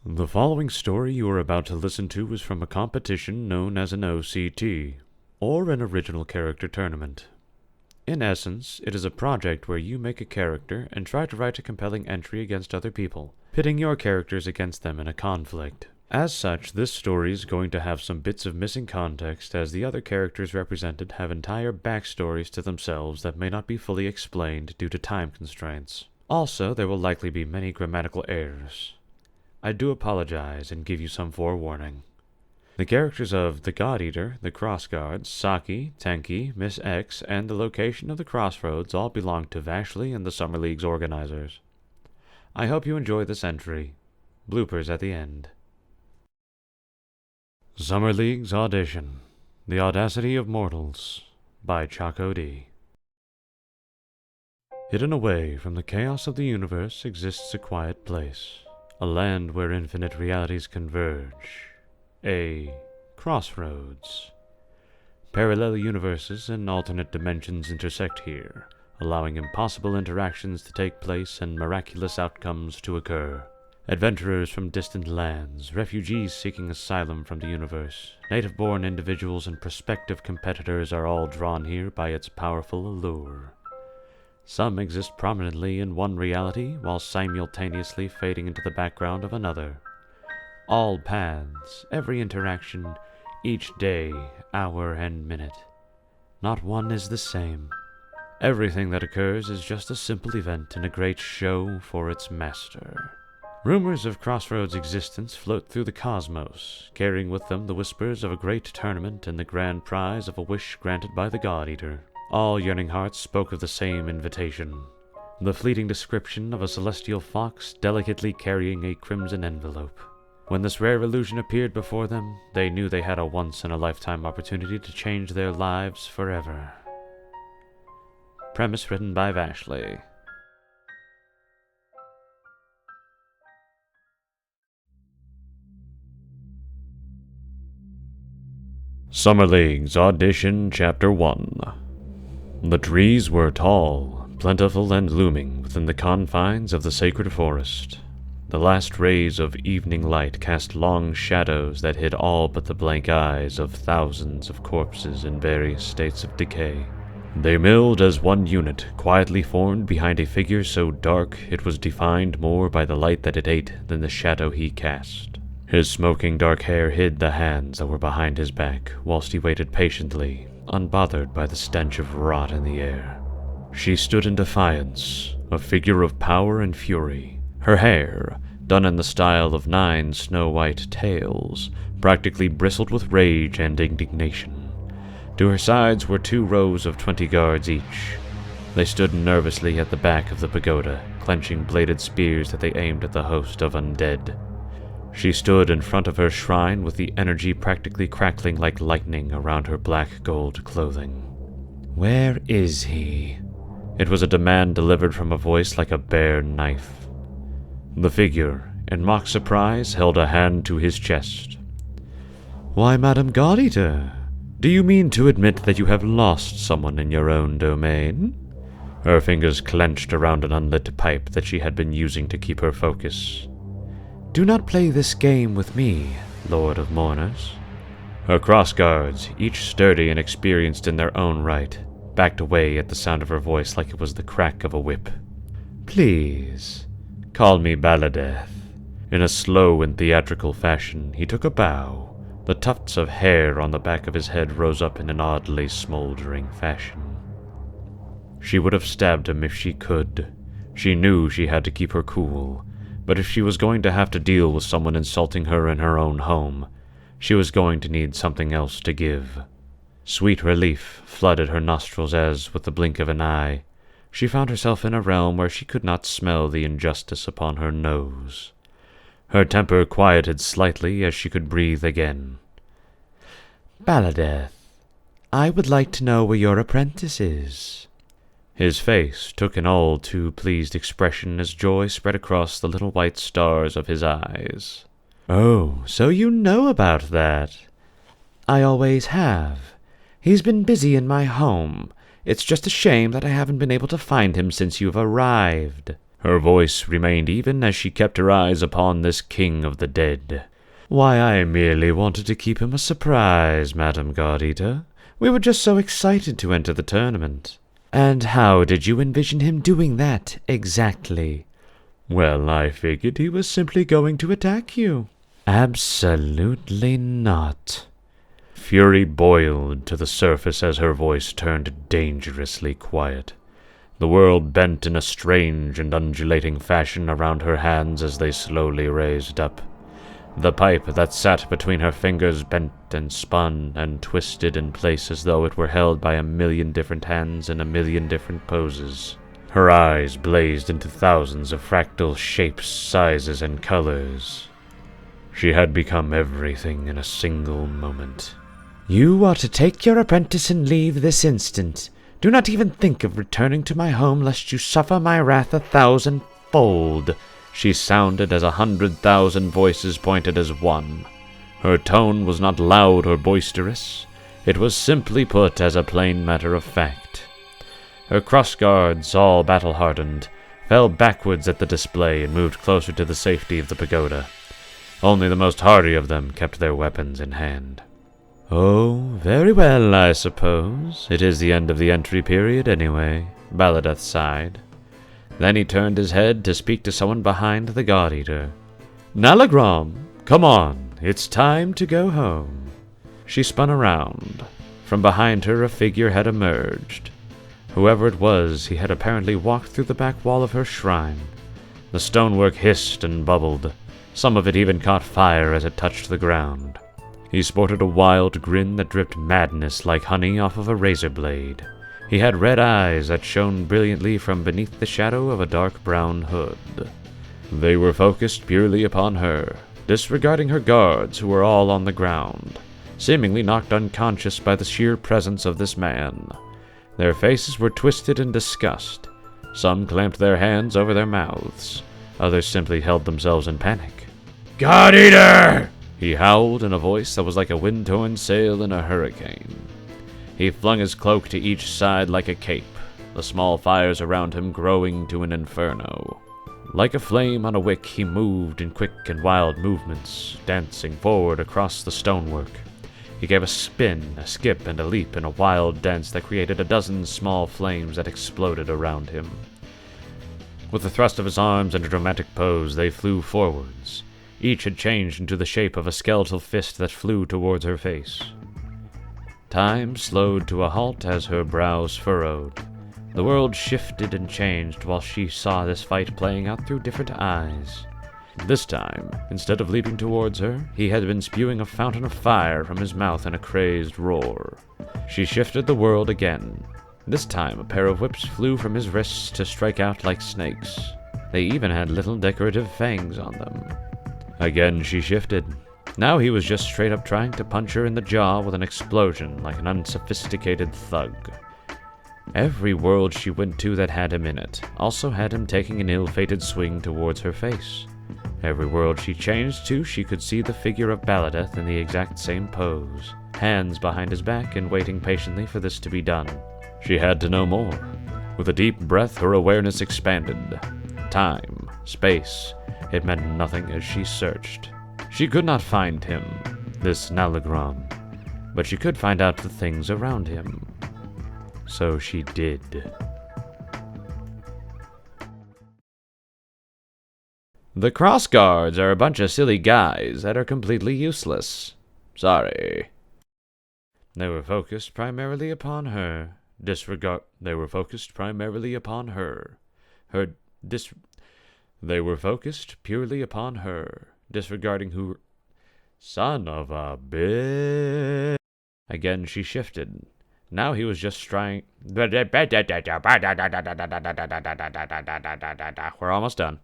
The following story you are about to listen to is from a competition known as an OCT, or an Original Character Tournament. In essence, it is a project where you make a character and try to write a compelling entry against other people, pitting your characters against them in a conflict. As such, this story is going to have some bits of missing context, as the other characters represented have entire backstories to themselves that may not be fully explained due to time constraints. Also, there will likely be many grammatical errors. I do apologize and give you some forewarning. The characters of the Godeater, the Crossguards, Saki, Tenki, Miss X, and the location of the Crossroads all belong to Vashley and the Summer League's organizers. I hope you enjoy this entry. Bloopers at the end. Summer League's Audition. The Audacity of Mortals by Chaco D. Hidden away from the chaos of the universe exists a quiet place, a land where infinite realities converge. A crossroads. Parallel universes and alternate dimensions intersect here, allowing impossible interactions to take place and miraculous outcomes to occur. Adventurers from distant lands, refugees seeking asylum from the universe, native-born individuals and prospective competitors are all drawn here by its powerful allure. Some exist prominently in one reality while simultaneously fading into the background of another. All paths, every interaction, each day, hour, and minute. Not one is the same. Everything that occurs is just a simple event in a great show for its master. Rumors of Crossroads' existence float through the cosmos, carrying with them the whispers of a great tournament and the grand prize of a wish granted by the Godeater. All yearning hearts spoke of the same invitation. The fleeting description of a celestial fox delicately carrying a crimson envelope. When this rare illusion appeared before them, they knew they had a once-in-a-lifetime opportunity to change their lives forever. Premise written by Vashley. Summer League's Audition Chapter 1. The trees were tall, plentiful, and looming within the confines of the sacred forest. The last rays of evening light cast long shadows that hid all but the blank eyes of thousands of corpses in various states of decay. They milled as one unit, quietly formed behind a figure so dark it was defined more by the light that it ate than the shadow he cast. His smoking dark hair hid the hands that were behind his back, whilst he waited patiently, unbothered by the stench of rot in the air. She stood in defiance, a figure of power and fury. Her hair, done in the style of 9 snow-white tails, practically bristled with rage and indignation. To her sides were 2 rows of 20 guards each. They stood nervously at the back of the pagoda, clenching bladed spears that they aimed at the host of undead. She stood in front of her shrine with the energy practically crackling like lightning around her black gold clothing. "Where is he?" It was a demand delivered from a voice like a bare knife. The figure, in mock surprise, held a hand to his chest. "Why, Madam Godeater, do you mean to admit that you have lost someone in your own domain?" Her fingers clenched around an unlit pipe that she had been using to keep her focus. "Do not play this game with me, Lord of Mourners." Her crossguards, each sturdy and experienced in their own right, backed away at the sound of her voice like it was the crack of a whip. "Please, call me Baladeth." In a slow and theatrical fashion, he took a bow. The tufts of hair on the back of his head rose up in an oddly smoldering fashion. She would have stabbed him if she could. She knew she had to keep her cool. But if she was going to have to deal with someone insulting her in her own home, she was going to need something else to give. Sweet relief flooded her nostrils as, with the blink of an eye, she found herself in a realm where she could not smell the injustice upon her nose. Her temper quieted slightly as she could breathe again. "Baladeth, I would like to know where your apprentice is." His face took an all too pleased expression as joy spread across the little white stars of his eyes. "Oh, so you know about that." "I always have. He's been busy in my home. It's just a shame that I haven't been able to find him since you've arrived." Her voice remained even as she kept her eyes upon this king of the dead. "Why, I merely wanted to keep him a surprise, Madam Godeater. We were just so excited to enter the tournament." "And how did you envision him doing that, exactly?" "Well, I figured he was simply going to attack you." "Absolutely not." Fury boiled to the surface as her voice turned dangerously quiet. The world bent in a strange and undulating fashion around her hands as they slowly raised up. The pipe that sat between her fingers bent and spun and twisted in place as though it were held by a million different hands in a million different poses. Her eyes blazed into thousands of fractal shapes, sizes, and colors. She had become everything in a single moment. "You are to take your apprentice and leave this instant. Do not even think of returning to my home lest you suffer my wrath 1,000-fold. She sounded as 100,000 voices pointed as one. Her tone was not loud or boisterous. It was simply put as a plain matter of fact. Her crossguards, all battle-hardened, fell backwards at the display and moved closer to the safety of the pagoda. Only the most hardy of them kept their weapons in hand. "Oh, very well, I suppose. It is the end of the entry period, anyway," Baladeth sighed. Then he turned his head to speak to someone behind the Godeater. "Nalagram, come on, it's time to go home." She spun around. From behind her a figure had emerged. Whoever it was, he had apparently walked through the back wall of her shrine. The stonework hissed and bubbled. Some of it even caught fire as it touched the ground. He sported a wild grin that dripped madness like honey off of a razor blade. He had red eyes that shone brilliantly from beneath the shadow of a dark brown hood. They were focused purely upon her, disregarding her guards who were all on the ground, seemingly knocked unconscious by the sheer presence of this man. Their faces were twisted in disgust. Some clamped their hands over their mouths. Others simply held themselves in panic. "Godeater!" he howled in a voice that was like a wind-torn sail in a hurricane. He flung his cloak to each side like a cape, the small fires around him growing to an inferno. Like a flame on a wick, he moved in quick and wild movements, dancing forward across the stonework. He gave a spin, a skip, and a leap in a wild dance that created a dozen small flames that exploded around him. With a thrust of his arms and a dramatic pose, they flew forwards. Each had changed into the shape of a skeletal fist that flew towards her face. Time slowed to a halt as her brows furrowed. The world shifted and changed while she saw this fight playing out through different eyes. This time, instead of leaping towards her, he had been spewing a fountain of fire from his mouth in a crazed roar. She shifted the world again. This time, a pair of whips flew from his wrists to strike out like snakes. They even had little decorative fangs on them. Again she shifted. Now he was just straight up trying to punch her in the jaw with an explosion like an unsophisticated thug. Every world she went to that had him in it also had him taking an ill-fated swing towards her face. Every world she changed to, she could see the figure of Baladeth in the exact same pose, hands behind his back and waiting patiently for this to be done. She had to know more. With a deep breath, her awareness expanded. Time, space, it meant nothing as she searched. She could not find him, this Nalagram, but she could find out the things around him. So she did. The Crossguards are a bunch of silly guys that are completely useless. Sorry. They were focused primarily upon her. They were focused primarily upon her. They were focused purely upon her, disregarding who... Son of a bitch. Again she shifted. Now he was just trying... We're almost done.